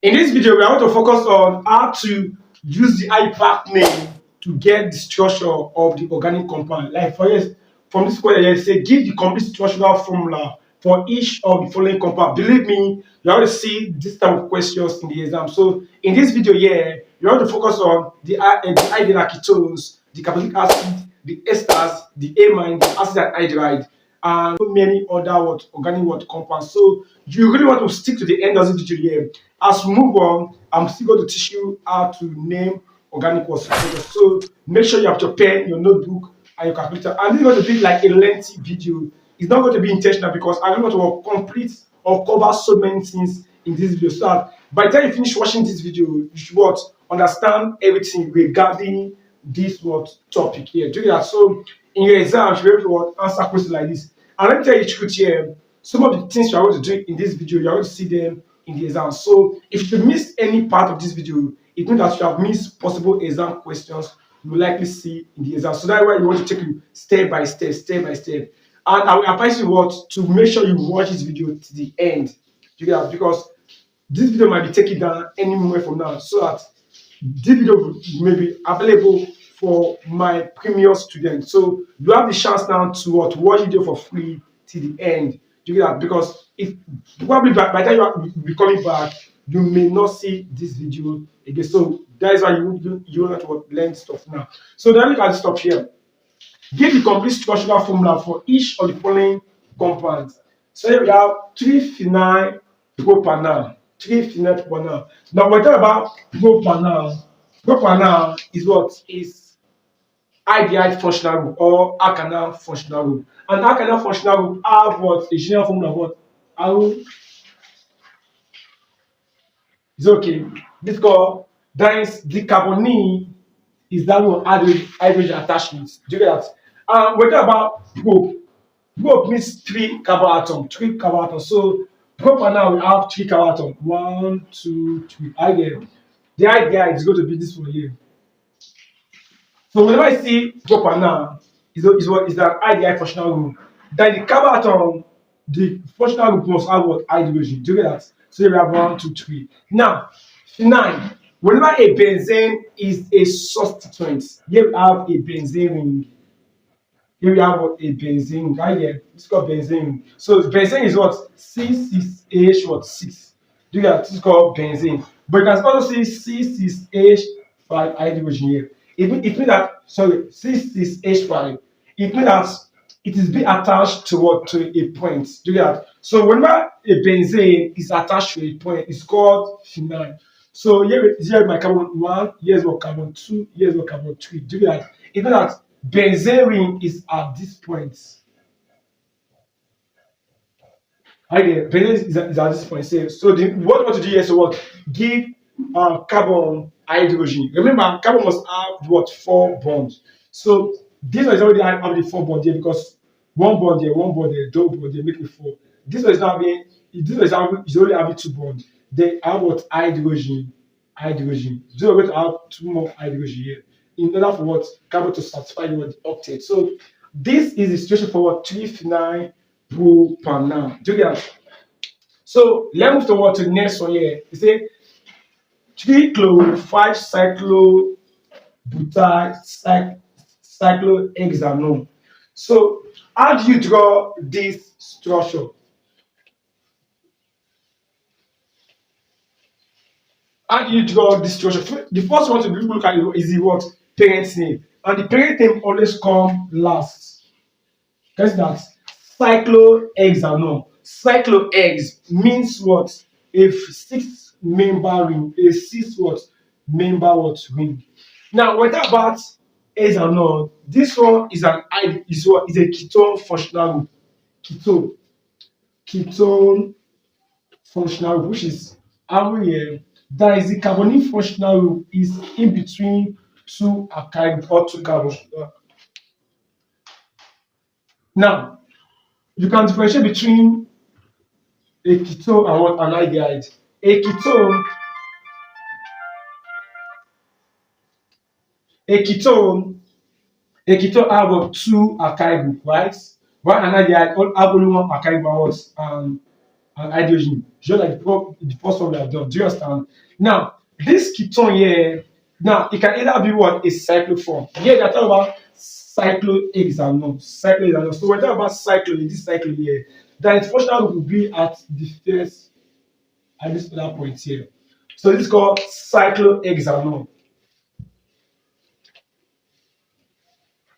In this video, we are going to focus on how to use the IUPAC name to get the structure of the organic compound. Like for instance, from this question, they say give the complete structural formula for each of the following compound. Believe me, you are going to see this type of questions in the exam. So in this video here, you want to focus on the ideal ketones, the carboxylic acid, the esters, the amine, the acid anhydride, and so many other organic compounds. So you really want to stick to the end of this video here. As we move on, I'm still going to teach you how to name organic structures. So make sure you have your pen, your notebook, and your calculator. And this is going to be like a lengthy video. It's not going to be intentional because I don't want to complete or cover so many things in this video. So that by the time you finish watching this video, you should understand everything regarding this topic here. Do that. So in your exam, you should be able to answer questions like this. And let me tell you the truth here. Some of the things you are going to do in this video, you are going to see them in the exam. So if you miss any part of this video, it means that you have missed possible exam questions you will likely see in the exam. So that's why you want to take you step by step, step by step. And I will advise you to make sure you watch this video to the end. You get that? Because this video might be taken down any moment from now, so that this video may be available for my premium students. So you have the chance now to watch video for free till the end. You get that? Because if probably by the time you be coming back, you may not see this video again. So that is why you want to learn stuff now. So then we can stop here. Give the complete structural formula for each of the following compounds. So here we have 3-phenyl propanal. 3-phenyl propanal. Now we're talking about propanal. Propanal is what? Is aldehyde functional group or alkanoic functional group. And alkanoic functional group have what? A general formula of what? Allo is okay. This called that is the carbonyl is that one hydrogen attachment. Do you get that? We're talking about prope. Prope means three carbon atoms. Three carbon atoms. So propanal we have three carbon atoms. 1, 2, 3. I get the idea is going to be this one here. So whenever I see propanal, is what is that aldehyde functional group. Then the carbon atom, the functional group must have what? Hydrogen. Do you get that? So here we have 1, 2, 3. Now, phenyl. Whenever a benzene is a substituent, here we have a benzene ring. Here we have what? A benzene right here. It's called benzene. So benzene is what? C6H what? 6. Do you get that? This is called benzene. But you can also see C6H5 hydrogen here. It means that C6H5. It means that it is being attached to what? To a point. Do you get that? So whenever a benzene is attached to a point, it's called phenyl. So here is my carbon 1, here's what carbon 2, here's what carbon 3. Do you get that? It means that benzene ring is at this point. Okay, benzene is at this point. So what we want to do here is what? Give carbon hydrogen. Remember, carbon must have what? 4 bonds. So this one is already having the 4 bonds here because one bond here, double bond here, make it 4. This one is now having is only having 2 bonds. They have what? Hydrogen. So we're going to have 2 more hydrogen here in order for what? Carbon to satisfy the octet. So this is the situation for what? 3-phenyl propanal. Do you get that? So let's move forward to the next one here. You say 3-chloro-5 cyclobutyl cyclohexanone. So how do you draw this structure? How do you draw this structure? The first one to look at is the what? Parent name. And the parent name always come last. Guess that cyclohexanone. Cyclohex means what? A 6-member ring. A 6-member ring. Now, what about hexanone? This one is is a ketone functional group. Ketone functional group, which is how here. That is the carbonyl functional group is in between 2 alkyl or 2 carbons. Now, you can differentiate between a ketone and what? An aldehyde. A ketone, a ketone, a ketone have 2 alkyl group, right? While an aldehyde have only 1 alkyl group, and hydrogen, just like the first one we have done. Do you understand? Now, this ketone here, now it can either be what a cyclophone. Here they are talking about cyclohexanone. Cyclohexanone. So we're talking about cyclo, this cyclo here, then its functional group will be at the first at this other point here. So this is called cyclohexanone.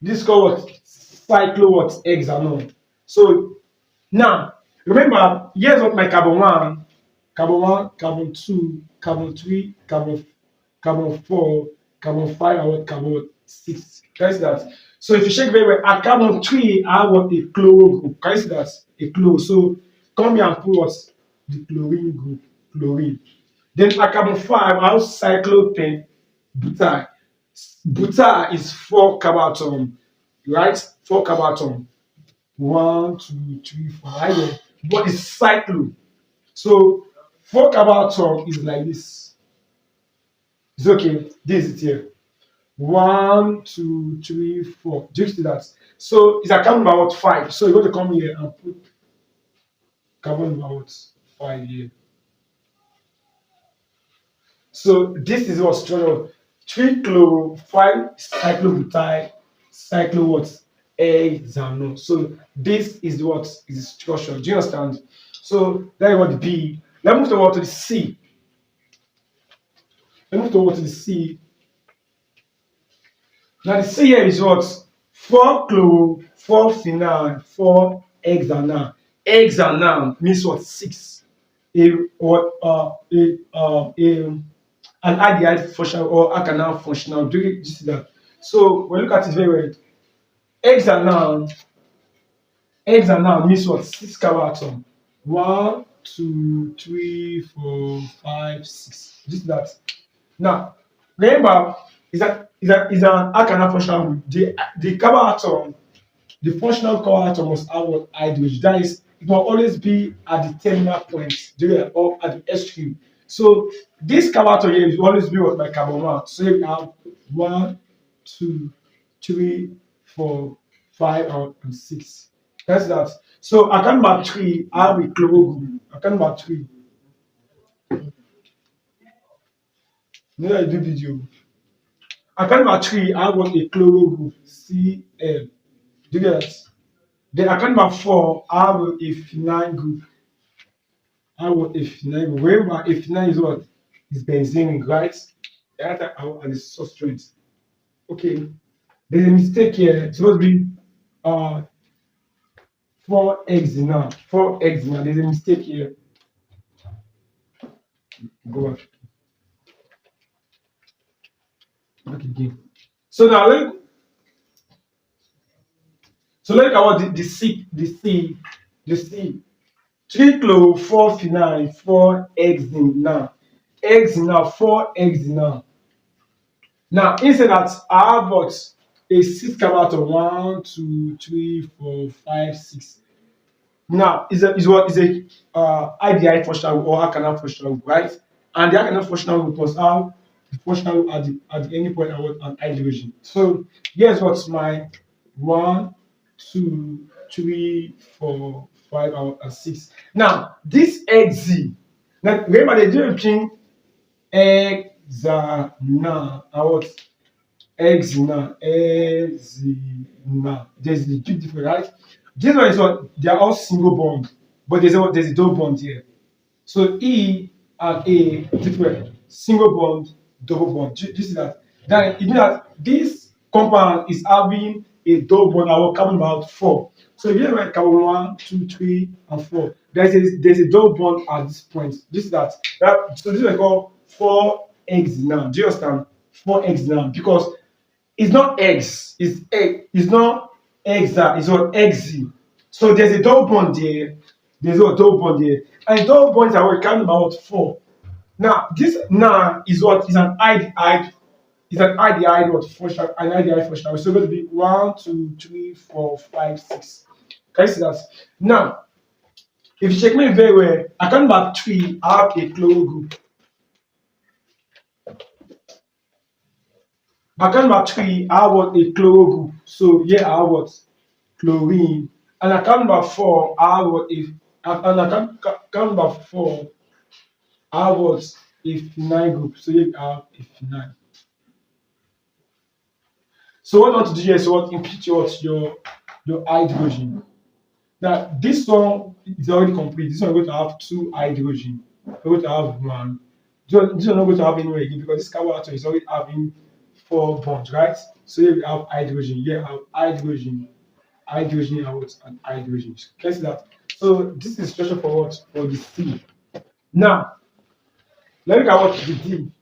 This is called what? Cyclo what? Hexanone. So now remember, here's what my carbon 1, carbon 2, carbon 3, carbon 4, carbon 5, and what carbon 6. Can you see that? So if you check very well, at carbon 3, I have what a chloro group. Can you see that? A chloro. So come here and put what? The chlorine group. Chlorine. Then at carbon 5, I have cyclopentane. Butyl is 4 carbon atom, right? 4 carbon atom. 1, 2, 3, 4. Right there. But it's cyclo. So 4 carbon atom is like this. It's okay. This is it here. 1, 2, 3, 4. Do you see that? So it's a carbon number what 5. So you're going to come here and put carbon number what 5 here. So this is what structure 3 chloro 5 cyclobutyl cyclo what hexanone. So this is what is the structure. Do you understand? So that is what the B. Let's move over to the C. Let's move over to the C. Now the C here is what 4 chloro 4 phenyl 4 hexanal. Hexanal means what 6. A what an aldehyde functional or alkanoic functional. Do you see that? So when you look at it very well, hexanal means what 6 carbon atom. 1, 2, 3, 4, 5, 6. This is that. Now remember, is an alkanoic functional group. The carbon atom, the functional carbon atom must have what hydrogen. That is, it will always be at the terminal point there or at the extreme. So this carbon atom here will always be what my carbon 1. So you have 1, 2, 3, 4, 5, and 6. That's that. So I can number 3, I have a chloro group. I can number 3. Now I do video. I can number 3, I have what a chloro group Cl. Do you get that? Then I can number 4, I have a phenyl group. I want a phenyl group. Remember, a phenyl is what? Is benzene, right? That are the substrates. Okay. There's a mistake here. It's supposed to be 4 hexanal. 4 hexanal. There's a mistake here. Go back. Back again. So now let's look at what the C. 3 chloro 4 phenyl 4 hexanal. Hexanal 4 hexanal. Now instead that I have what a 6 carbon atom 1, 2, 3, 4, 5, 6. Now is a aldehyde functional or alkanoic functional group, right? And the alkanoic functional group must have the functional group at the any point about an hydrogen. So here's what's my 1, 2, 3, 4, 5, and 6. Now this Hz. Now remember the difference between hexanal and what hexanal. There's the big difference, right? This one is what they are all single bond, but there's a double bond here. So E and A different, single bond, double bond. Do you see that? Then it means that this compound is having a double bond. I will count about 4. So if you have like carbon 1, 2, 3, and 4, there's a double bond at this point. This is that. So this is called 4 hexanal. Do you understand? 4 hexanal because it's not X, it's egg, it's not hexa, it's not Xe. So there's a double bond there. There's a double bond there. And double bonds are what count about 4. Now, this now is what is an aldehyde. It's an aldehyde what functional, an aldehyde functional. So it's going to be 1, 2, 3, 4, 5, 6. Can you see that? Now, if you check me very well, I count about 3, I have a chloro group. I count about 3, I have what a chloro group. So here I have what chlorine. And I count about 4, I have what a And account number 4, I have what? A phenyl group. So here we have a phenyl. So what I want to do here is what impute your hydrogen. Now this one is already complete. This one is going to have two hydrogen. We're going to have one. This one not going to have anywhere again because this carbon atom is already having four bonds, right? So here we have hydrogen. Here we have hydrogen, hydrogen and what? And hydrogen. Can you see that? So this is special for what? For the C. Now let's look at what the D.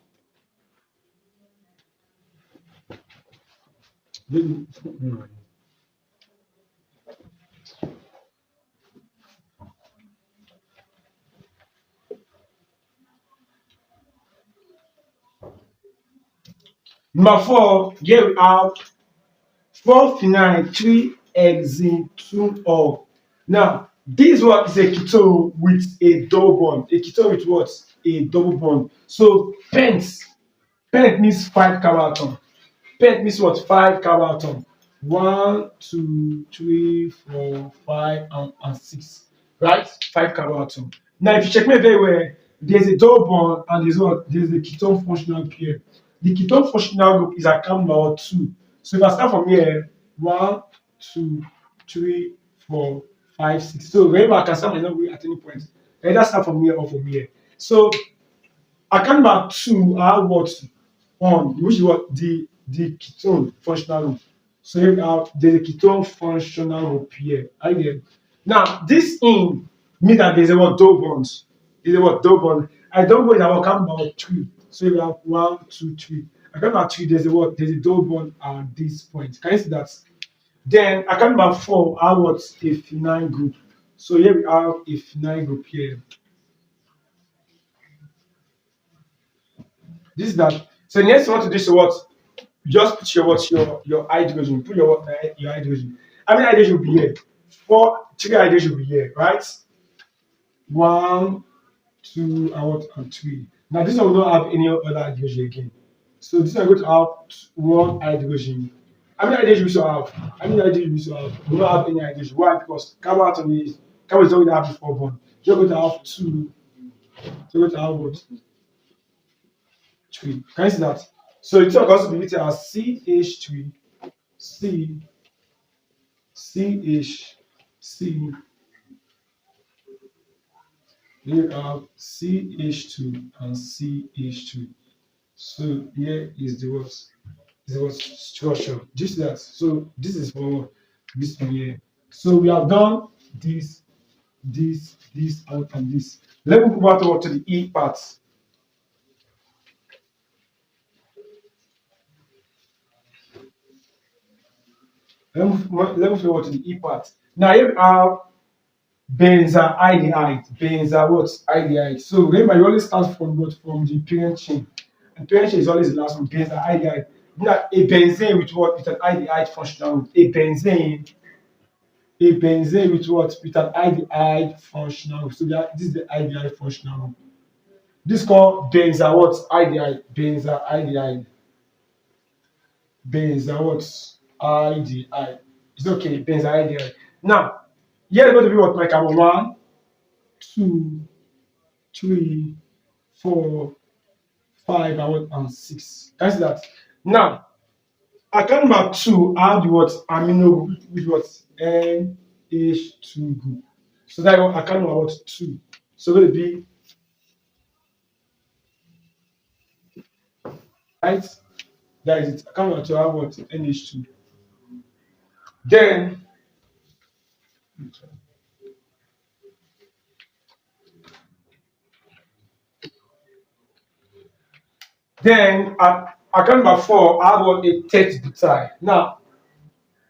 Number 4, here we have 4-phenyl 3-hexene 2-ol. Now, this one is a ketone with a double bond. A ketone with what? A double bond. So, pent means 5 carbon atom. Pent means what? 5 carbon atom. 1, 2, 3, 4, 5, and 6. Right? 5 carbon atom. Now, if you check me very well, there's a double bond and there's what? There's the ketone functional pair. The ketone functional group is at carbon number 2. So if I start from here, 1, 2, 3, 4, 5, 6. So remember, I can start my number at any point. I either start from here or from here. So I can number 2, I have what? 1, which is what? The ketone functional group. So here we have there's a ketone functional group here. I get. Now this in means that there's a what double bonds. There's a what double bond. I don't go in our count about 3. So we have 1, 2, 3. I count about 3. There's a what? There's a double bond at this point. Can you see that? Then I count about 4. I what a phenyl group. So here we have a phenyl group here. This is that. So next you want to do is what? Just put your what your hydrogen. Put your hydrogen. How many hydrogen will be here? 4, 3 hydrogen will be here, right? 1, 2, and what? And 3. Now this one will not have any other hydrogen again. So this one is going to have 1 hydrogen. How many hydrogen we still have? How many hydrogen we still have? We don't have any hydrogen. Why? Because carbon is already having 4 bonds. You're going to have 2. So you're going to have what? 3. Can you see that? So it can also be written as CH3, C, CH, C. Here have CH2 and CH3. So here is the what? Is the what structure. Just that. So this is for this one here. So we have done this, and this. Let me move over to the E part. Let me move over to the E part. Now here we have benzoids. Benza what? Aldehyde. So remember, you always start from what? From the parent chain. And parent chain is always the last one. Benzoids. Now a benzene with what? With an aldehyde functional group. A benzene with what? With an aldehyde functional group. So this is the aldehyde functional group. This is called benza what? Aldehyde. Benzoids. Benza what? Aldehyde. It's okay. Benzoids. Now here is going to be what? My carbon 1, 2, 3, 4, 5, and 6. Can you see that? Now, account number 2, I have the what? Amino group, which was NH2 group. So that is account number what? 2. So going to be right. That is it. Account number 2, I have what? NH2. Then account number 4, I have what? A third butyl. Now,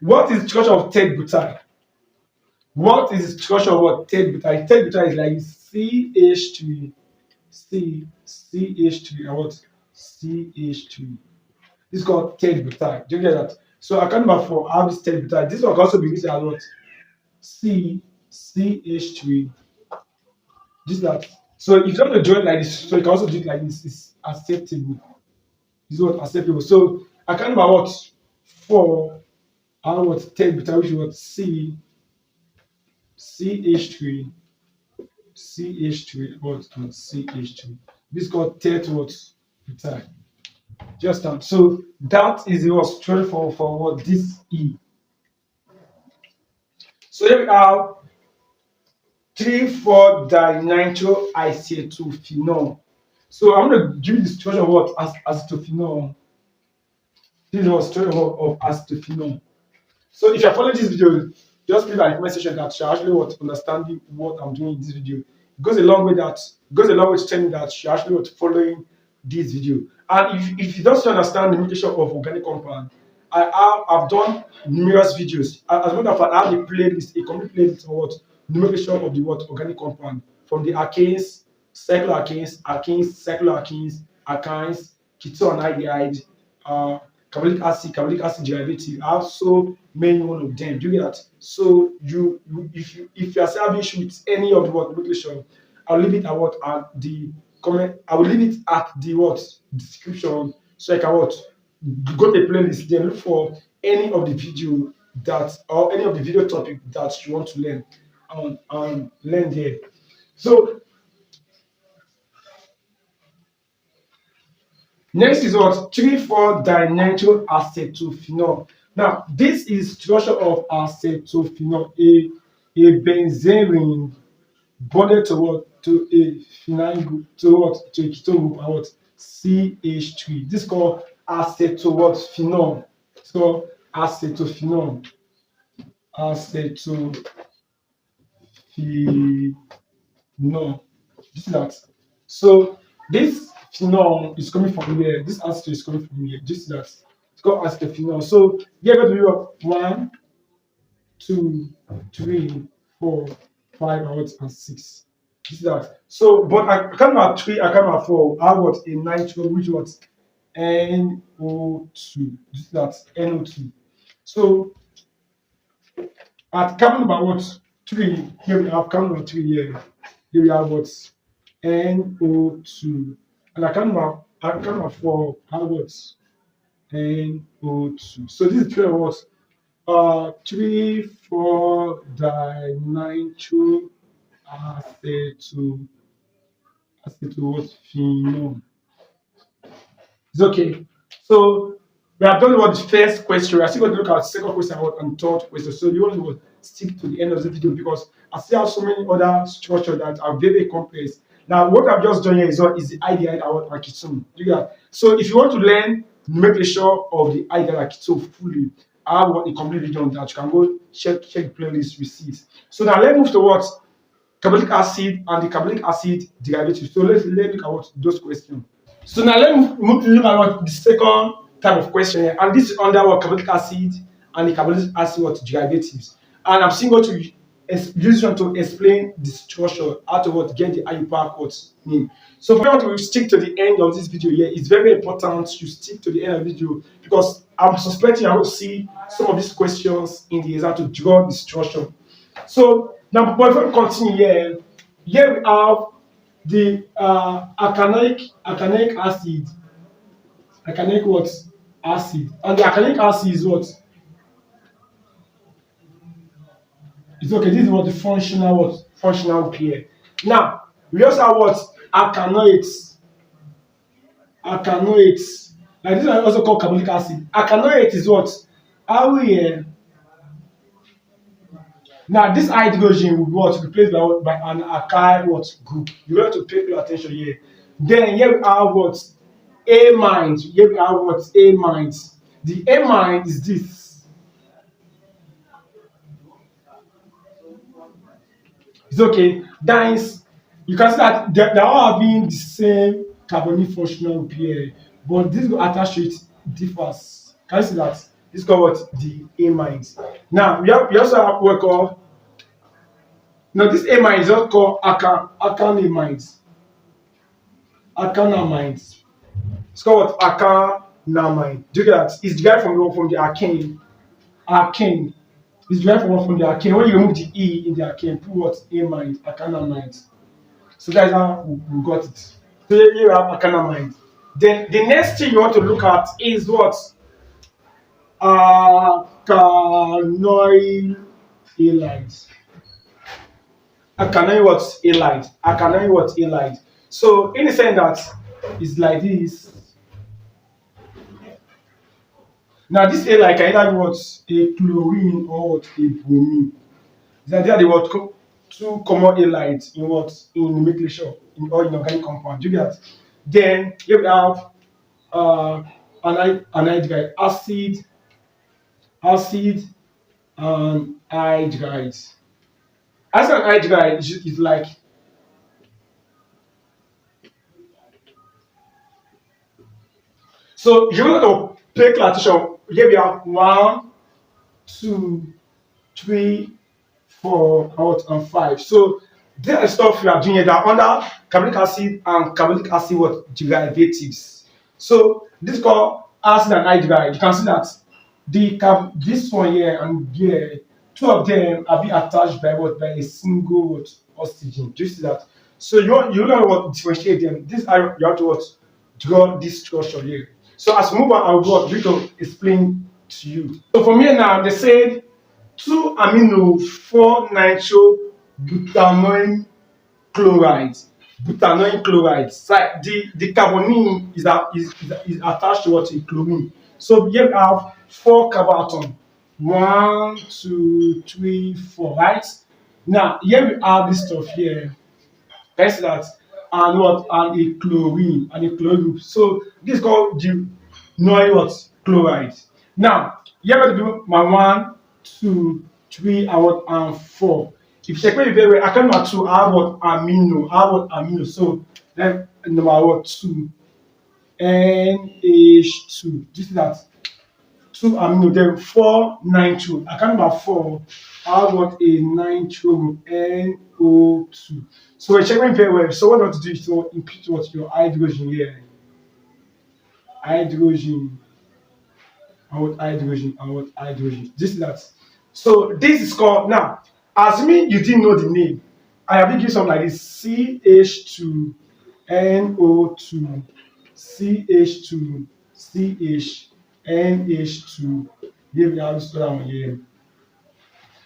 what is the structure of third butyl? What is the structure of what? Third butyl? Third butyl is like CH3, CH3, and what? CH3. This is called third butyl. Do you get that? So account number 4, I have this third butyl. This one can also be written as what? CH3. This is that. So if you don't want to draw it like this, so you can also do it like this. It's acceptable. This is what acceptable. So account number what? 4, I have what? Third butyl, which is what? CH3, CH3 what and CH3. This is called third what ethyl. Just so that is what story for what this E. So here we have 3,4-dinitro-acetophenone. So I'm going to give you the structure of what acetophenone. This is the structure of acetophenone. So if you're following this video, just leave a comment section that you're actually what understanding what I'm doing in this video. It goes a long way to tell me that you're actually what following this video. And if you don't understand the nomenclature of organic compound, I've done numerous videos. As a matter of fact, I have a complete playlist of what nomenclature of the what organic compound from the alkanes, cycloalkanes, cycloalkenes, alkynes, ketone and aldehyde, uh, carbonic acid derivative. I have so many one of them. Do you get that? So if you are still having issue with any of the what nomenclature, I'll leave it at what at the comment. I will leave it at the what description so I can what go to the playlist then look for any of the video that or any of the video topic that you want to learn and learn there. So next is what 3,4-dinitro-acetophenone. Now this is structure of acetophenone, a benzene ring bonded to what to a phenyl group to what to a ketone group and what CH3. This is called acetophenone. It's called acetophenone. Acetophenone. This is that. So this phenol is coming from here. This acetate is coming from here. This is that. It's called acetophenone. So here go to be 1, 2, 3, 4, 5, and 6. This is that. So, but I come at 3, I come at 4. I have what a nitro, which what NO2. This is that NO2. So at carbon number what 3, here we have carbon number 3 here. Here we have what NO2. And at carbon number 4, I have what NO2. So this is 3 what 3,4 dinitro acetophenone. It's okay. So we have done about the first question. We are still going to look at the second question and third question. So you want to stick to the end of the video because I still have so many other structures that are very complex. Now, what I've just done here is the aldehyde and ketone. So if you want to learn nomenclature of the aldehyde and ketone fully, I have a complete video on that. You can go check the playlist receipts. So now let's move to what carbonic acid and the carbonic acid derivatives. So let's look at what those questions. So now let's move to look at what the second type of question here. And this is under what carbonic acid and the carbonic acid what derivatives. And I'm still going to use this one to explain the structure, how to what get the IUPAC what name. So if you want to stick to the end of this video here, it's very important you stick to the end of the video because I'm suspecting I will see some of these questions in the exam to draw the structure. So now before we continue here we have the alkanoic acid, alkanoic what acid, and the alkanoic acid is what? It's okay. This is what the functional pair. Now we also have what alkanoids. Alkanoids. Like this one also called carbonic acid. Alkanoid is what? Are we now this hydrogen will be what replaced by an alkyl what group. You have to pay attention here. Then here we have what amines. Here we have what amines. The amine is this. It's okay. That is, you can see that they all having the same carbonic functional pair, but this attached to it differs. Can you see that? This is called what the amines. Now we also have what called this amine is also called alkanamides. Alkanamides. It's called what alkanamide. Do you get that? It's derived from the alkane. Alkane. It's derived from the alkane. When you remove the E in the alkane, put what amide, alkanamide. So that is how we got it. So here you have alkanamide. Then the next thing you want to look at is what? Alkanoic halides. Acanoic what halide. Acanoic what halide. So in the sense that it's like this. Now this halide can either be what a chlorine or what a bromine. That they are the what two common halides in what in nomenclature in or in organic compound. Do you get? Then here we have anhydride, acid and hydrides. Acid and hydride is like, so if you want to pay classification, here we have one, two, three, four, out, and five. So these are the stuff we are doing here that are under carbonic acid and carbonic acid what derivatives. So this is called acid and hydride. You can see that this one here and here, two of them are being attached by what by a single what oxygen. Do you see that? So you know what differentiate them. This are you have to what draw this structure here. So as we move on, I'll go to explain to you. So from here now, they said 2 amino 4 nitro butanoic chlorides. Butanoic chlorides. So the carbonyl is attached to what a chlorine. So here we have 4 carbon. 1, 2, 3, 4. Right? Now here we have this stuff here. That's that, and what and a chlorine and a chlorine group. So this is called the noise what chloride. Now here going to be my 1, 2, 3, and what and 4. If you check me very well, I can number 2. I have what amino. I have what amino. So then number what 2 NH2. This is that 2 amino. Then 4 nitro. I can number 4. I have what a nitro group NO2. So we're checking very well. So what I want to do is to impute what your hydrogen here. Hydrogen and what hydrogen and what hydrogen. This is that. So this is called now. Assuming you didn't know the name, I have given something like this: CH2 NO2 CH2 CH NH2. Here we have this other one here.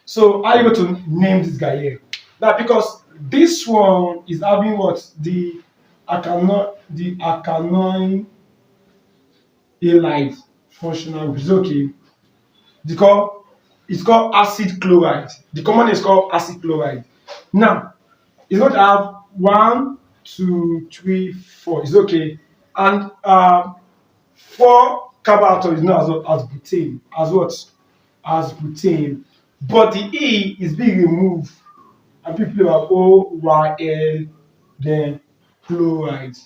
So how are you going to name this guy here? Now because this one is having what the Alkanoic halide functional group. Is okay. It's called acid chloride. The common name is called acid chloride. Now it's going to have 1, 2, 3, 4. It's okay. And 4 carbon atom is known as butane. As what? As butane. But the E is being removed and people are OYL then chloride.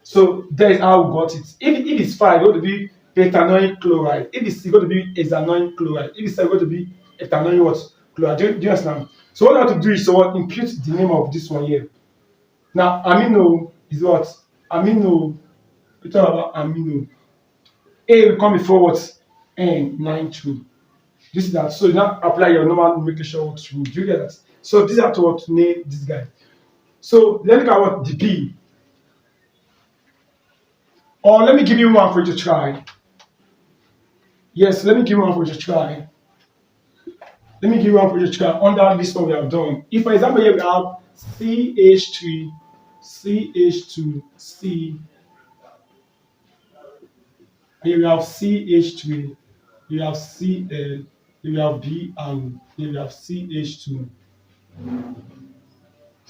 So that is how we got it. If it's 5, it's going to be Pentanone chloride. If it's going to be hexanoic chloride. If it's going to be ethanoic what? Chloride. Do you understand? So what I have to do is so impute the name of this one here. Now amino is what? Amino. We talk about amino. A will come before what? N nitro. This is that. So you now apply your normal nomenclature rule. Do you get that? So this is how to name this guy. So let's look at what the B. Or let me give you one for you to try. Yes, let me give you one for you to try. Let me give you one for you to try under this one we have done. If for example here we have CH3, CH2, C, here we have CH3, you have Cl, you have B, and you have CH2.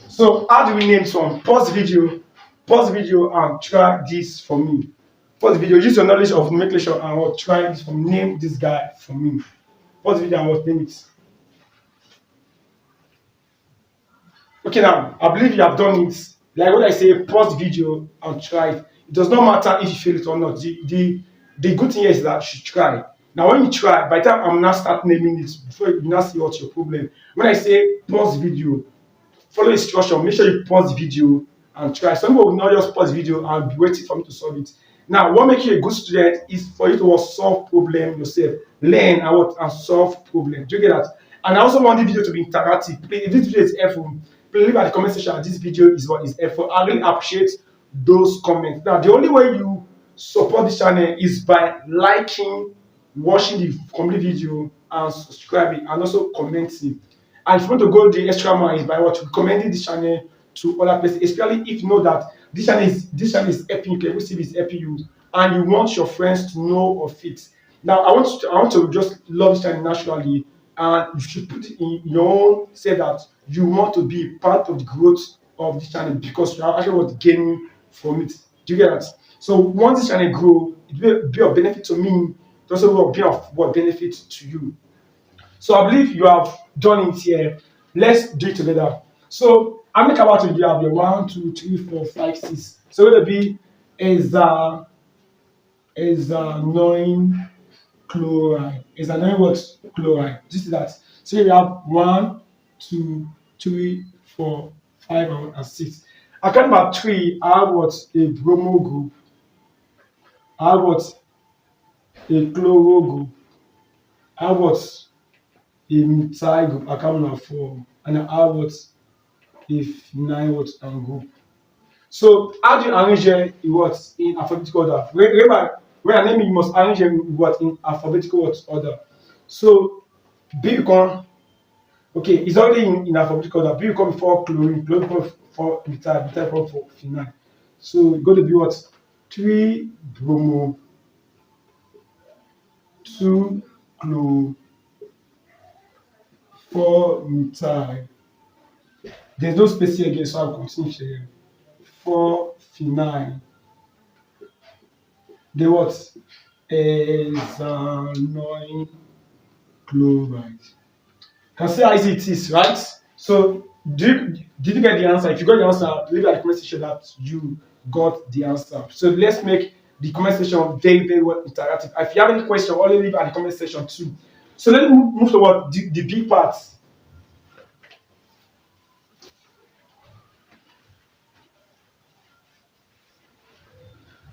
So how do we name some? Pause the video and try this for me. Pause the video, use your knowledge of nomenclature and what try this for me. Name this guy for me. Pause the video and what name it. Okay, now I believe you have done it. Like what I say, pause the video and try it. It does not matter if you fail it or not. The good thing here is that you should try. Now when you try, by the time I'm now start naming it, before you now see what's your problem. When I say pause the video, follow instruction, make sure you pause the video and try. Some people will not just pause the video and be waiting for me to solve it. Now, what makes you a good student is for you to solve problem yourself, learn and solve problem. Do you get that? And I also want the video to be interactive. Please, if this video is helpful, please leave at the comment section. This video is what is helpful. I really appreciate those comments. Now, the only way you support this channel is by liking, watching the complete video, and subscribing, and also commenting. And if you want to go the extra mile, is by what recommending this channel to other places, especially if you know that this channel is helping you, Chemistry is helping you, and you want your friends to know of it. Now, I want to just love this channel naturally, and you should put it in your own, say that you want to be part of the growth of this channel because you are actually what gaining from it. Do you get that? So once this channel grow, it will be of benefit to me. It also will be of what benefit to you. So I believe you have done it here. Let's do it together. So I make about to you have your 1, 2, 3, 4, 5, 6. So it'll be hexanoid chloride. Hexanoid what? Chloride. This is that. So you have 1, 2, 3, 4, 5, and 6. I count about 3. I have what? A bromo group. I have what? A chloro group. I have what? A methyl group. I count about 4. And I have what? If 9 what and group. So how do you arrange here in what in alphabetical order? Remember when I name it, you must arrange them in what in alphabetical what order. So B become okay, it's already in alphabetical order. B become before chlorine, chlorine become for methyl, methyl become for phenyl. So it's going to be what 3 bromo, 2 chloro, 4 methyl. There's no space here again, so I'll continue here. 4 phenyl. Then what? Hexanoid chloride. Can see how easy it is, right? So did you get the answer? If you got the answer, leave at the comment section that you got the answer. So let's make the comment section very, very well interactive. If you have any question, only leave at the comment section too. So let's move toward the big part.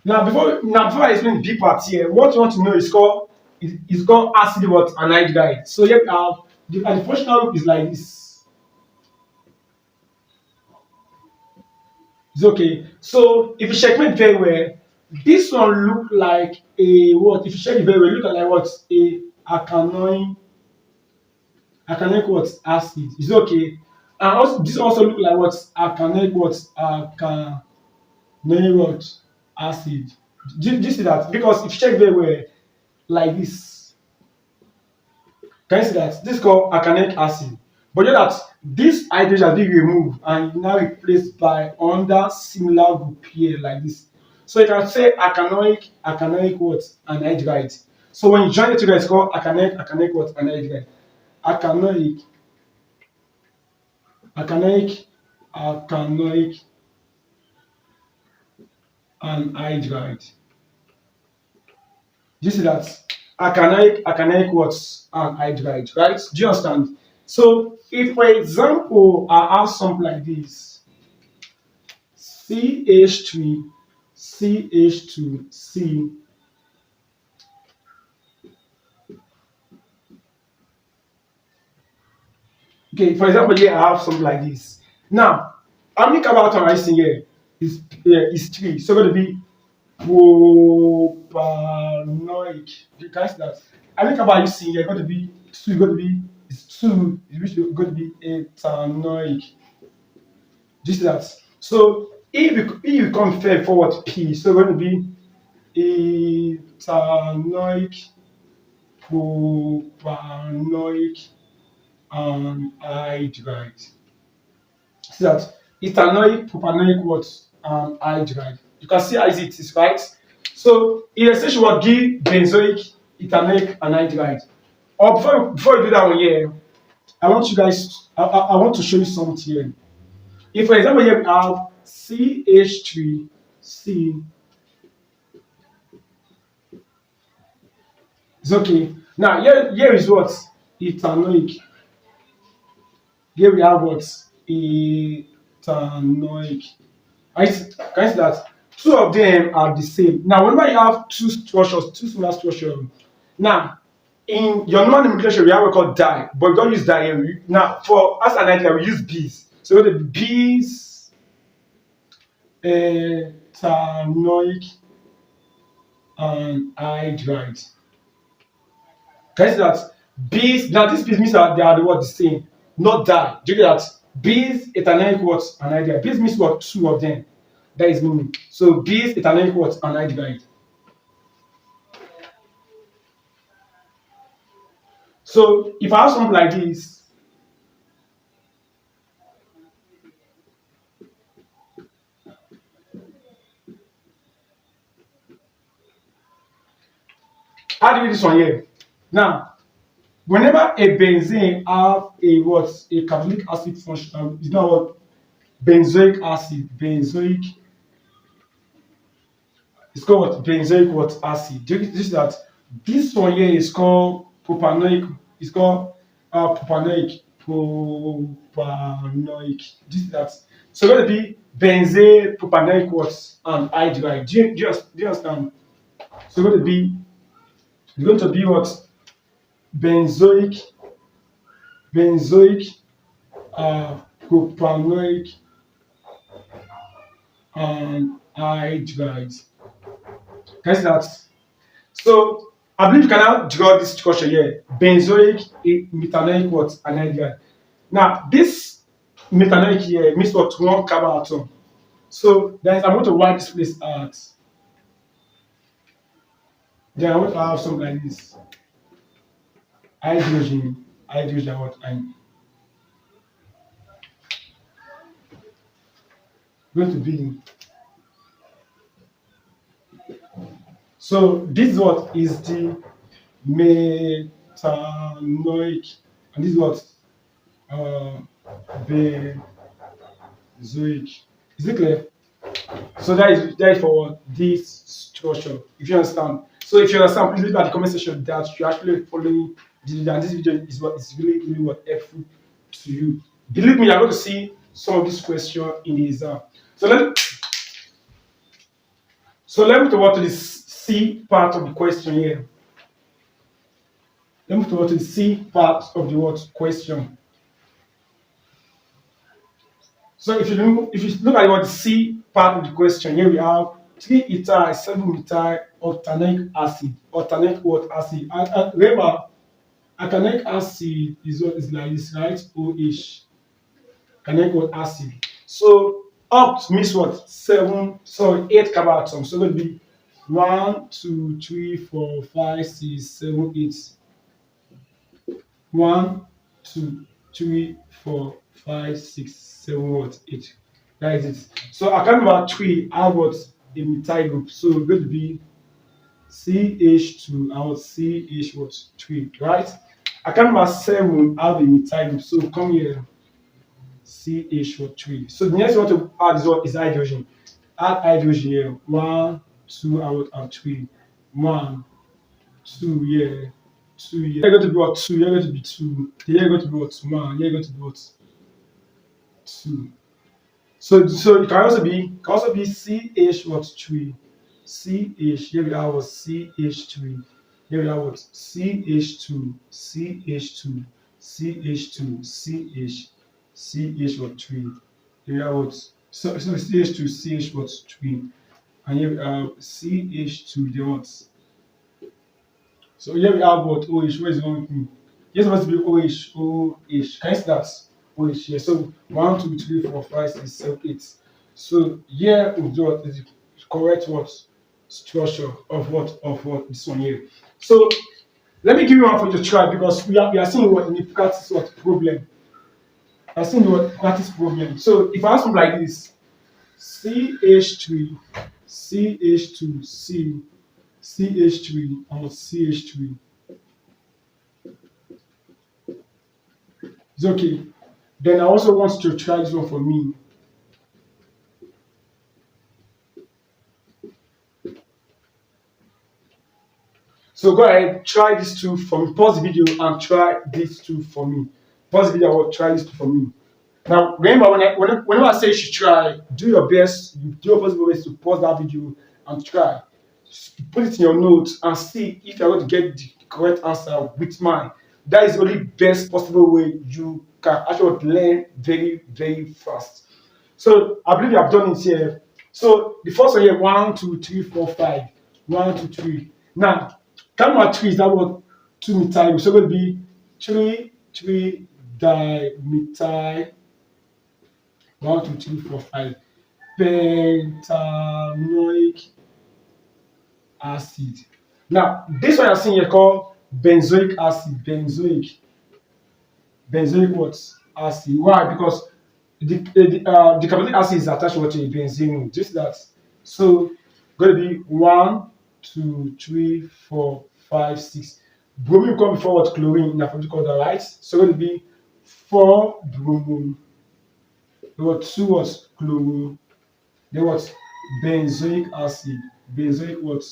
Now before I explain the big part here, what you want to know is called acid what anhydride. So here we have the functional group is like this. It's okay. So if you checkmate very well, this one look like a what? If you check it very well, look like what? A alkanoic what acid. Is okay. And also this also look like what? Alkanoic what? Alkanoic what acid. Do you see that? Because if you check very well, like this, can you see that? This is called alkanoic acid. But you know that this hydrogen has been removed and now replaced by another similar group here like this. So you can say alkanoic what anhydride. So when you join it together, it's called alkanoic what anhydride. Alkanoic, alkanoic anhydride. You see that alkanoic what anhydride, right? Do you understand? So if for example I have something like this, CH3, CH2, okay, for example here I have something like this. Now how many carbon atoms are you seeing here? Is 3. So going to be propanoic. You can see that. How many carbon are you seeing here? Going to be 2. Going to be is 2. Which is going to be etanoic. This is that. So if you come forward P, so going to be etanoic, propanoic, and anhydride. See that ethanoic, propanoic what anhydride. You can see how easy it is, right? So illustration will give benzoic, ethanoic, and anhydride. Or before you do that one here, I want you guys. I want to show you something here. If for example here we have CH3, C. It's okay. Now here is what ethanoic. Here we have what ethanoic. Can you see that? Two of them are the same. Now, whenever you have two structures, two similar structures, now in your normal nomenclature, we have what called di, but we don't use di here. Now, for us and idea, we use bees. So the bees, ethanoic, and anhydride. Can you see that? Bees. Now, these bees means that they are the what the same. not die. Do you get that? Base ethanolic what anhydride. Base means what? Two of them. That is meaning. So base ethanolic what anhydride. So if I have something like this, how do you read this one here? Now, whenever a benzene have a what? A carboxylic acid function, is now what? Benzoic acid. Benzoic. It's called what? Benzoic what acid. Do you this that? This one here is called propanoic. It's called propanoic. Propanoic. This is that. So going to be benzene propanoic what and anhydride. Do you understand? So going to be it's going to be what? Benzoic, benzoic, propanoic, and anhydrides. Can you see that? So I believe you can now draw this structure here. Benzoic, methanoic, what? Anhydride. Now this methanoic here means what? One carbon atom. So then I'm going to write this place out. Then I want to have something like this. Hydrogen, hydrogen, what? I'm going to be. So this is what is the metanoic, and this is what benzoic. Is it clear? So that is for what? This structure. If you understand. So if you understand, please leave at the comment section that you actually following this, and this video is what is really what helpful to you. Believe me, you're going to see some of this question in the exam. So let me move on to the C part of the question here. Let me move on to the C part of the what question. So if you look at what the C part of the question, here we have 3-ethyl 7-methyl octanoic acid. Octanoic what acid? Remember, octanoic acid is what is like this, right? OH. Octanoic what acid. So oct means what? 8 carbon atoms. So it will be 1, 2, 3, 4, 5, 6, 7, 8. 1, 2, 3, 4, 5, 6, 7, what? 8. That is it. So I can number 3, I have what? A methyl group. So it's going to be CH2 and what? CH what? 3, right? I can number 7, I have a methyl group. So come here. CH what? 3. So the next one to add is what? Is hydrogen. Add hydrogen here. 1, 2, and 3. 1, 2, yeah. 2, yeah. You're going to be what? 2. You're going to be 2. You're going to be what? 1. You're going to be what? 2. So it can also be CH what? 3. CH. Here we have what? CH3. Here we have what? CH2. CH2. CH2. CH what? 3. Here we have what? So CH2. CH what? 3. And here we have CH2. Then what? So here we have what? OH. Where is it going with me? Here supposed to be OH. OH. Can you see that? OH here. So 1, 2, 3, 4, 5, 6, 7, 8. So here is what is the correct what? Structure of what? Of what? This one here. So let me give you one for you to try because we are seeing what in the practice what problem. We are seeing what practice problem. So if I have something like this, CH3, CH2, C. CH3 and CH3. It's okay. Then I also want to try this one for me. So go ahead, try these two for me. Pause the video and try these two for me. Pause the video and try these two for me. Now remember, whenever I say you should try, do your best. You do your possible best to pause that video and try. Put it in your notes and see if you're going to get the correct answer with mine. That is the only best possible way you can actually learn very, very fast. So I believe you have done it here. So the first one here, 1, 2, 3, 4, 5. 1, 2, 3. Now, count my 3 is that what? 2 methyl. So it will be 3, 3, dimethyl 1 2 3 4 5 pentanoic acid. Now, this one you're seeing here called benzoic acid. Benzoic what? Acid. Why? Because the carbonic acid is attached to benzene. Just that. So, going to be 1 2 3 4 5 6. Bromine come before what? Chlorine in alphabetical order, right? So, going to be 4 bromine. Then what? 2 what? Chlorine. Then what? Benzoic acid. Benzoic what?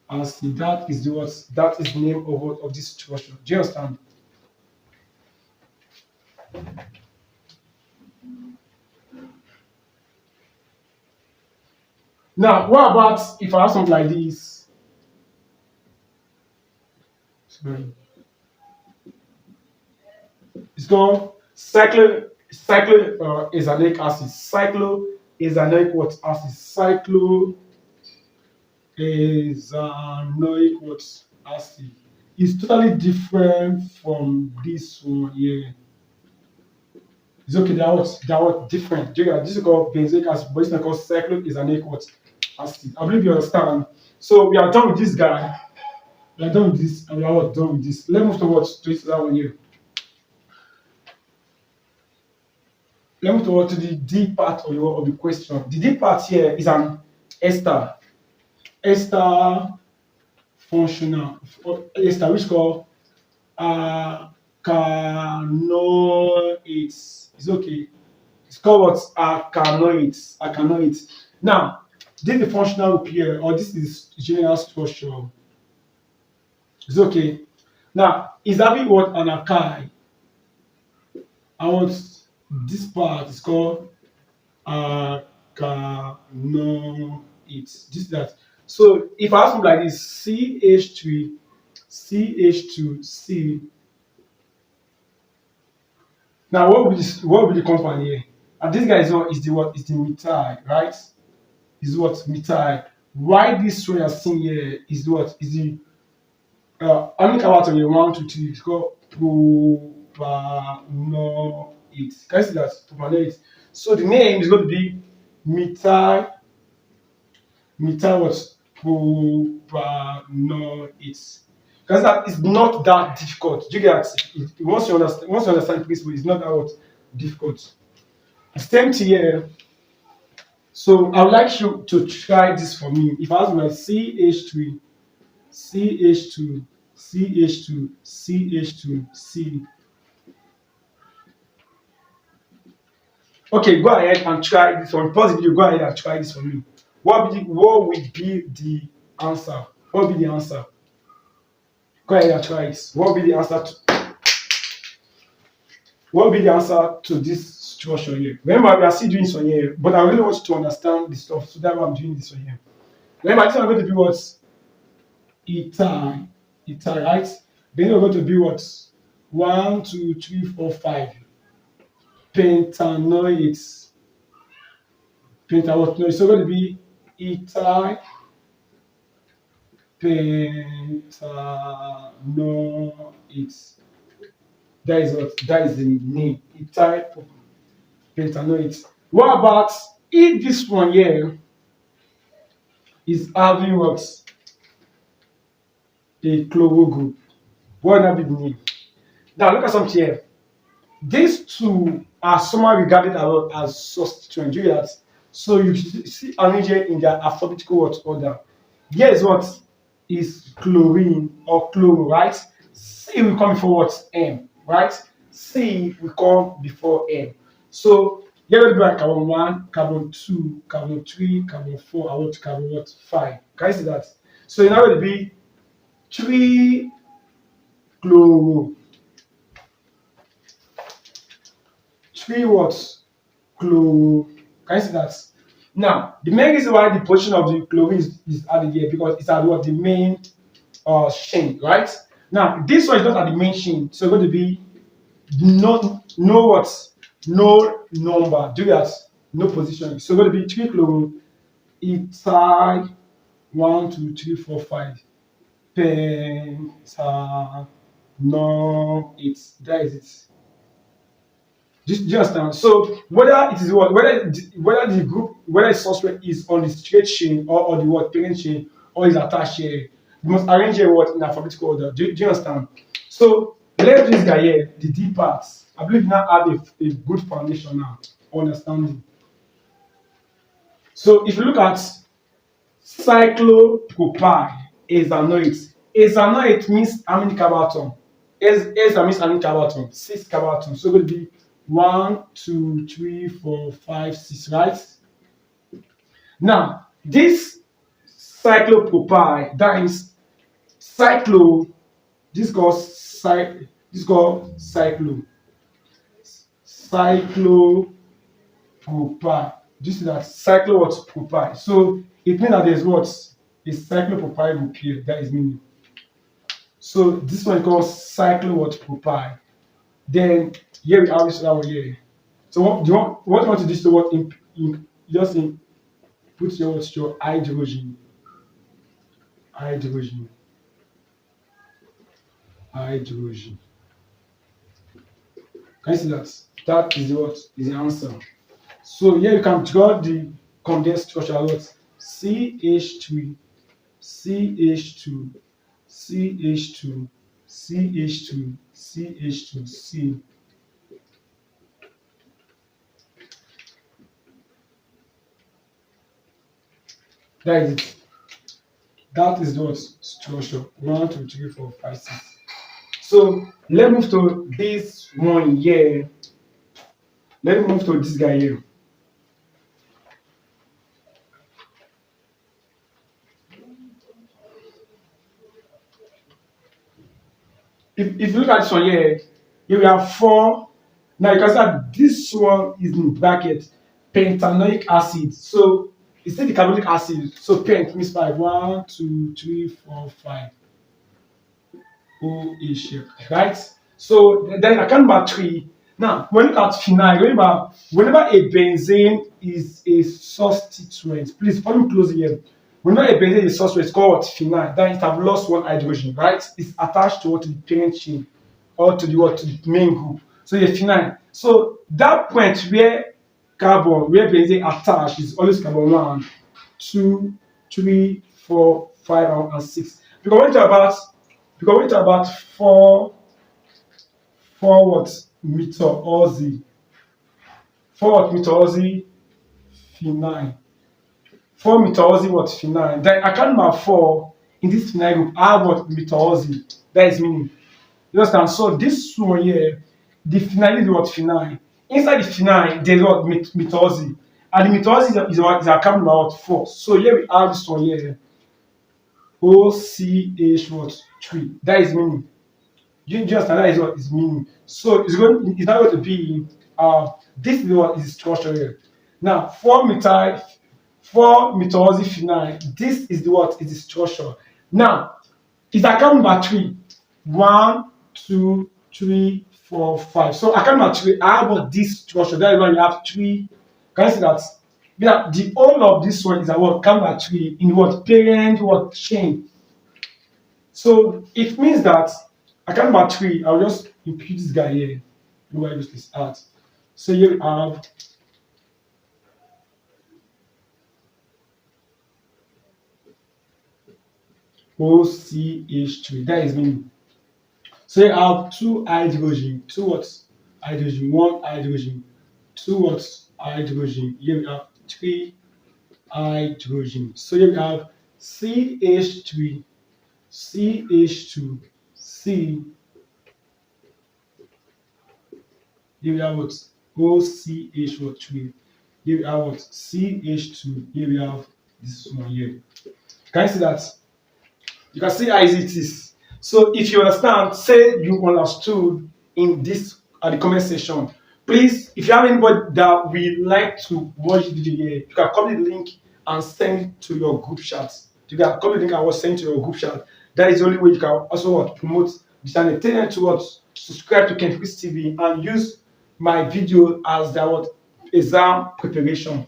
Acid. That is the what? That is the name of what? Of this structure. Do you understand? Now, what about if I have something like this? Sorry. It's called cyclohexanoic acid. Cyclohexanoic what acid? Cyclohexanoic what acid? It's totally different from this one here. It's okay, they are what different. This is called benzoic acid, but it's not called cyclohexanoic what acid. I believe you understand. So we are done with this guy. We are done with this, and we are what done with this. Let's move towards to that one here. Let's move towards to the D part of the question. The D part here is an ester. Ester functional. Ester which called Acanoids. It's okay. It's called what? Acanoids. Acanoids. Now, this is the functional group here, or this is general structure. It's okay. Now, is having what? An alkyl. I want this part is called Alkanoic. This that. So if I have something like this, CH3, CH2, C. Now what will be this? What will be the compound here? And this guy is what? Is the what? Is the methyl, right? Is what? Methyl. Why this one you're seeing here is what? Is the how many carbohydrates on here? 1 2 3. It's called propanoate. Can you see that? Propanoate. So the name is going to be methyl what? Propanoate. Because that is not that difficult. Do you get it? Once you understand the principle, it's not that what difficult. Same thing here. So I would like you to try this for me. If I have my CH3, CH2, CH2, CH2, C. Okay, go ahead and try this one. Pause the video. Go ahead and try this for me. What will be the answer? What will be the answer? Go ahead and try this. What will be the answer to this structure here? Remember, we are still doing this one here, but I really want you to understand this stuff, so that's why I'm doing this one here. Remember, this one is going to be what? Ethyl, right? Then we're going to be what? 1 2 3 4 5. Pentanoids. Pentanoids. So going to be ethyl pentanoids. That is what? That is the name. Ethyl pentanoids. What about if this one here is having what? A chloro group? What would that be the name? Now look at something here. These two are somehow regarded as substituents. So you see amide in their alphabetical order. Here is what is chlorine or chloro, right? C will come before what? M, right? C will come before M. So here will be like carbon 1, carbon 2, carbon 3, carbon 4, I want carbon what? 5. Can you see that? So now it will be 3 chloro. 3 what? Chloro. Can you see that? Now, the main reason why the position of the chlorine is added here because it's at what? The main chain, right? Now, this one is not at the main chain, so it's going to be no what? No number. Do that? No position. So it's going to be 3 chloro, ethyl 1 2 3 4 5. Pentanone. That is it. Do you understand? So whether it is what whether the group whether the substrate is on the straight chain or the what parent chain or is attached here, you must arrange it what in alphabetical order. Do you understand? So let's do this guy here, the D parts. I believe you now have a good foundation now, understanding. So if you look at cyclopropyl ethanoate means amine carbon. Ester means amine carbon, 6 carbon. So it will be 1, 2, 3, 4, 5, 6, right? Now, this cyclopropyl, that is cyclo, this called cyclopropyl. This is that cyclo what propyl. So it means that there's what a cyclopropyl group here. That is meaning. So this one is called cyclo what propyl. Then here we have this other one here. So what you want to do is to what just put your hydrogen. Can you see that? That is what is the answer. So here you can draw the condensed structure what CH3, CH2, CH2, CH2, CH2, C. That is it. That is what structure. 1, 2, 3, 4, 5, 6. So let's move to this one here. Let's move to this guy here. If you look at this one here, you have 4. Now you can see that this one is in bracket pentanoic acid. So it's still the carbonic acid. So pent means 5. 1, 2, 3, 4, 5. OH shape, right? So then account number 3. Now when you look at phenyl, remember whenever a benzene is a substituent, please follow me closely here. Whenever a benzene is a substituent, it's called phenyl. Then it have lost one hydrogen, right? It's attached to what to the parent chain or to the what to the main group. So the phenyl. So that point where benzene attached is always carbon 1, 2, 3, 4, 5, and 6. Because when we talk about 4 what meter Aussie, 4 what meter Aussie phenyl, 4 meter Aussie what phenyl. Then account number 4 in this phenyl group have what meter Aussie. That is meaning. You understand? So this one here, the phenyl is what phenyl. Inside the phenyl, there's what meter Aussie. And the meter Aussie is account number what 4. So here we have this one here. OCH what 3. That is meaning. You just analyze what is meaning. So it's not going to be this is what is structure here. Now 4 methyl phenyl. This is the what is the structure. Now it's account number 3. 1, 2, 3, 4, 5. So account number 3, I have what this structure. That is why we have 3. Can you see that? Yeah, the whole of this one is about account number 3 in what parent what chain. So it means that account number 3, I'll just impute this guy here. Where use this at. So here we have OCH3. That is meaning. So you have 2 hydrogen, 2 what? Hydrogen, 1 hydrogen, 2 what? Hydrogen. Here we have 3 hydrogen. So here we have CH3, CH2, C. Here we have what? OCH what 3. Here we have what? CH2. Here we have this one here. Can you see that? You can see how easy it is. So if you understand, say you understood in this at the comment section. Please, if you have anybody that would like to watch the video here, you can copy the link and send it to your group chat. You can copy the link and was send to your group chat. That is the only way you can also promote the channel. Tell them to what subscribe to Chemists TV and use my video as their what exam preparation.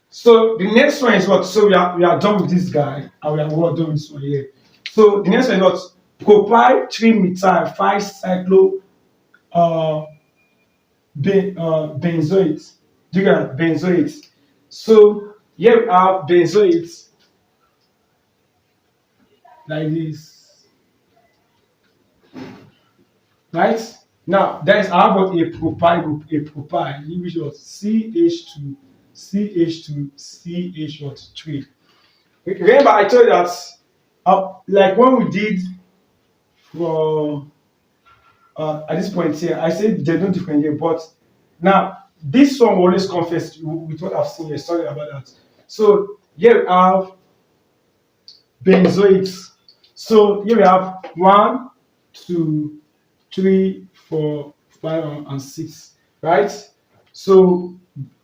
So the next one is what? So we are done with this guy and we are done with this one here. So the next one is what? Propyl 3-methyl 5-cyclo uh, benzoate. Do you get benzoate? So here we have benzoate like this, right? Now there is I have a propyl group, a propyl, which was CH2, CH2, CH what 3. Remember I told you that like when we did for at this point here, I said there's no difference here, but now this one will always confess with what I've seen here. Sorry about that. So here we have benzoids. So here we have 1, 2, 3, 4, 5, and 6, right? So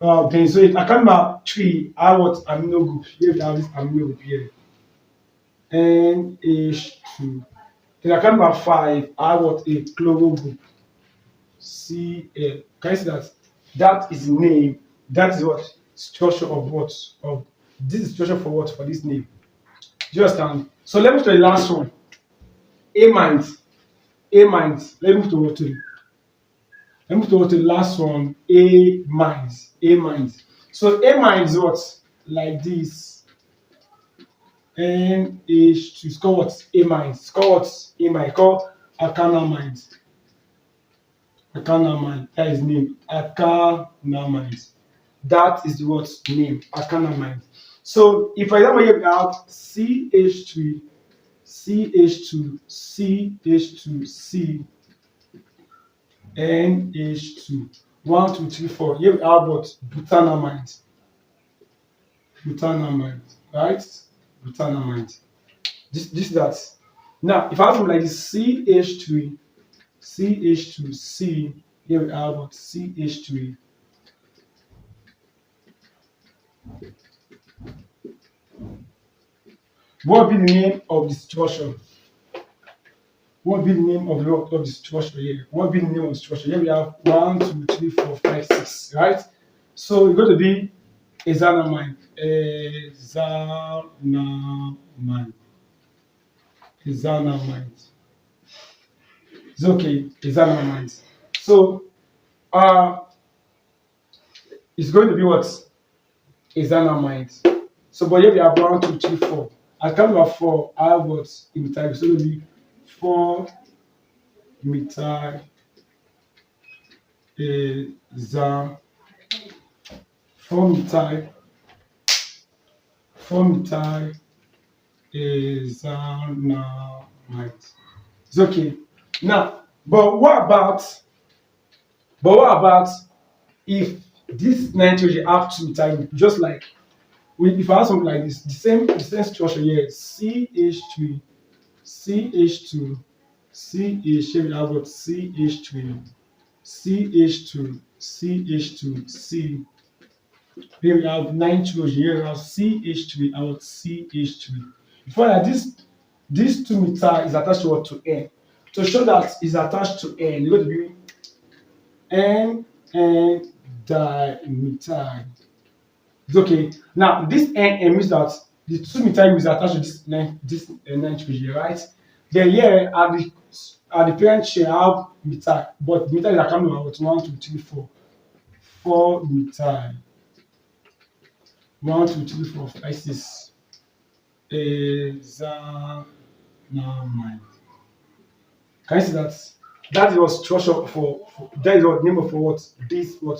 benzoate. I can remember 3. I what amino group. Here we have this amino group here. NH2. Then I can remember 5. I what a chloro group. Cl. Can you see that? That is the name. That is what structure of what of this is structure for what for this name. Do you understand? So let me move to the last one. Amines. Amines. Let me move to the last one. Amines. Amines. So amines is what like this. NH2. It's called what? Amines. It's called what? Amine. Called alkanamines. Alkanamine. That is name. Alkanamines. That is the word's name. Alkanamines. So if for example here we have CH3, CH2, CH2, C, NH2. 1, 2, 3, 4. Here we have what? Butanamines. Butanamines. Right? Butanamines. This that. Now, if I have something like this CH3, CH2, C, here we have what? CH3. What would be the name of the structure? What would be the name of the structure here? What would be the name of the structure? Here we have 1, 2, 3, 4, 5, 6, right? So it's going to be hexanamine. Hexanamine. Hexanamine. It's okay, hexanamine. So it's going to be what? Hexanamide. So but here we have 1, 2, 3, 4. I count about 4. I have what in methyl. So it will be 4 methyl hexan 4 methyl 4 methyl hexanamide. It's okay. Now, but what about if this nitrogen have 2 methyl, just like if I have something like this, the same structure here, CH3, CH2, CH, here we have what CH3, CH2, CH2, C. Here we have nitrogen, here we have CH3 and what CH3. Before that, this 2 methyl is attached to what to N. To show that it's attached to N, it's going to be N dimethyl. It's okay. Now this N means that the 2 methyl is attached to this nitrogen, right? Then here at the parent share have methyl, but methyl is accounted for 1, 2, 3, 4. 4 methyl. 1, 2, 3, 4, 5, 6. Hexanamide. Can you see that? That is what structure for that is what name of for what this what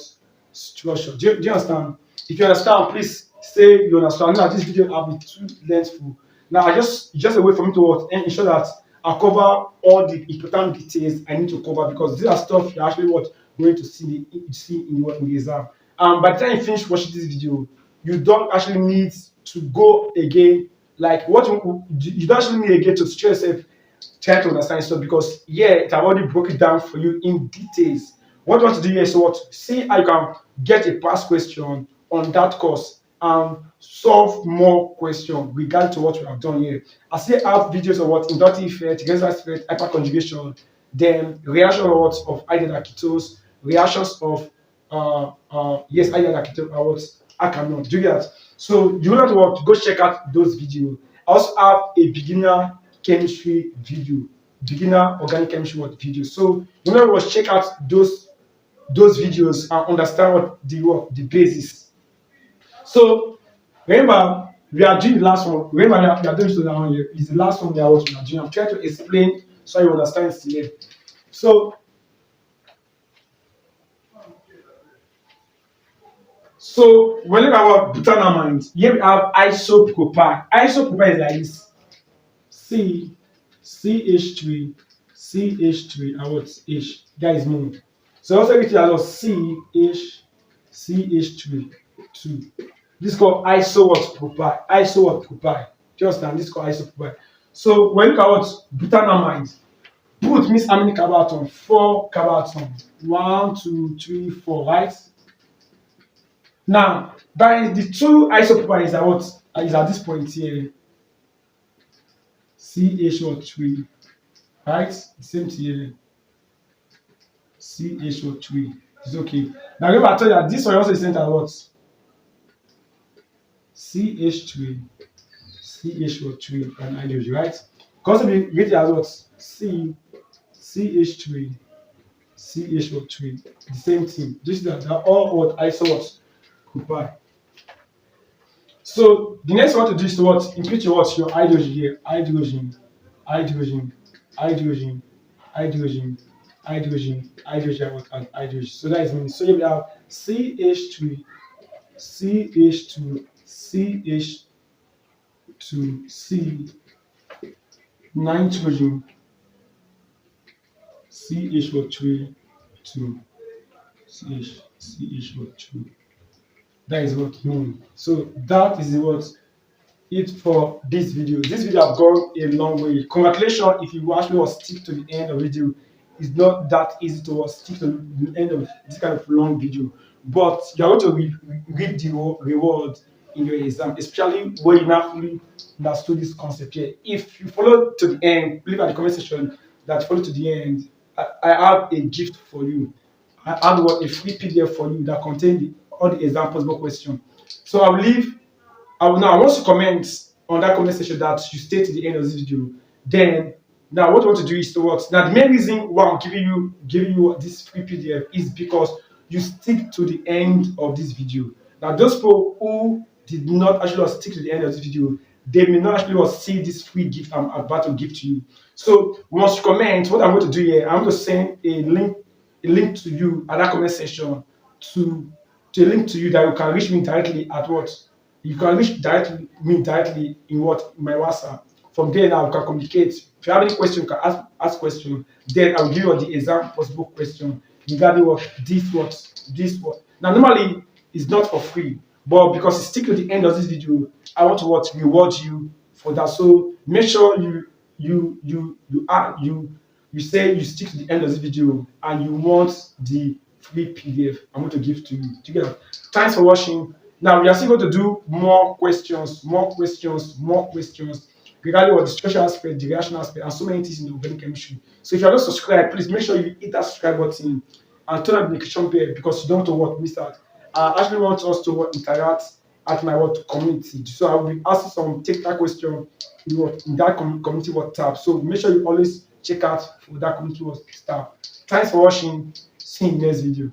structure. Do you understand? If you understand, please say you understand. Now this video will be too lengthful. Now I just a way for me to what and ensure that I cover all the important details I need to cover, because these are stuff you're actually what going to see in the exam. By the time you finish watching this video, you don't actually need to go again. Like what you don't actually need again to stress yourself try to understand stuff, because it have already broke it down for you in details. What you want to do here is what see how you can get a past question on that course and solve more questions regarding to what we have done here. I still have videos of what inductive effect, Gensler effect, hyperconjugation, then reaction of aldehyde ketones, reactions of aldehyde ketone what Acetophenone. Do you get that? So you want to go check out those videos. I also have a beginner chemistry video, beginner organic chemistry video. So remember, was check out those videos and understand what the basis. So remember, we are doing the last one. Remember, we are doing so now here. Is the last one we are doing. I'm trying to explain so you understand it here. So when we look at butanamide, here we have isopropyl. Isopropyl is like this: C, CH3, CH3, and what H? That is moon. So also it has CH, CH3, 2. This is called isopropyl. Isopropyl. Do you understand? This is called isopropyl. So when you look at what butanamide, but means how many carbon? 4 carbon. 1, 2, 3, 4, right? Now, by the two isopropyl is at what? Is at this point here. CH3, right? The same thing here. CH3 is okay. Now, remember I told you that this one also is sent as what? CH3, CH3, and hydrogen, right? Because we get it as what? CH3, CH3, the same thing. This is that they're all what isopropyl. So the next one to do is to what? Include your what? Your hydrogen here. Hydrogen, hydrogen, hydrogen, hydrogen, hydrogen, hydrogen, what? And hydrogen. So that is mean. So here we have CH3, CH2, CH2, C, nitrogen, CH3, 2, CH3. That is what mean. So that is what it for this video. This video have gone a long way. Congratulations if you actually stick to the end of the video. It's not that easy to stick to the end of this kind of long video, but you are going to reap the reward in your exam, especially when you now fully understood this concept here. If you follow to the end, leave at the comment section that follow to the end. I have a gift for you. I have what a free PDF for you that contains all the exam possible questions. So I will leave. I want to comment on that comment section that you stay to the end of this video. Then now what you want to do is to what? Now the main reason why I'm giving you this free PDF is because you stick to the end of this video. Now those people who did not actually stick to the end of this video, they may not actually see this free gift I'm about to give to you. So once you comment, what I'm going to do here, I'm going to send a link to you at that comment section to a link to you that you can reach me directly at what? You can reach me directly in what? My WhatsApp. From there now we can communicate. If you have any question, you can ask question. Then I'll give you the exam possible question regarding what. Now normally it's not for free, but because you stick to the end of this video, I want to reward you for that. So make sure you say you stick to the end of this video and you want the free PDF I'm going to give to you. Together. Thanks for watching. Now we are still going to do more questions regarding what the structural aspect, the reaction aspect, and so many things in organic chemistry. So if you are not subscribed, please make sure you hit that subscribe button and turn on the notification bell because you don't want to miss out. I actually want us to interact at my community. So I will be asking some take-that question in that community tab. So make sure you always check out for that community tab. Thanks for watching. See you in the next video.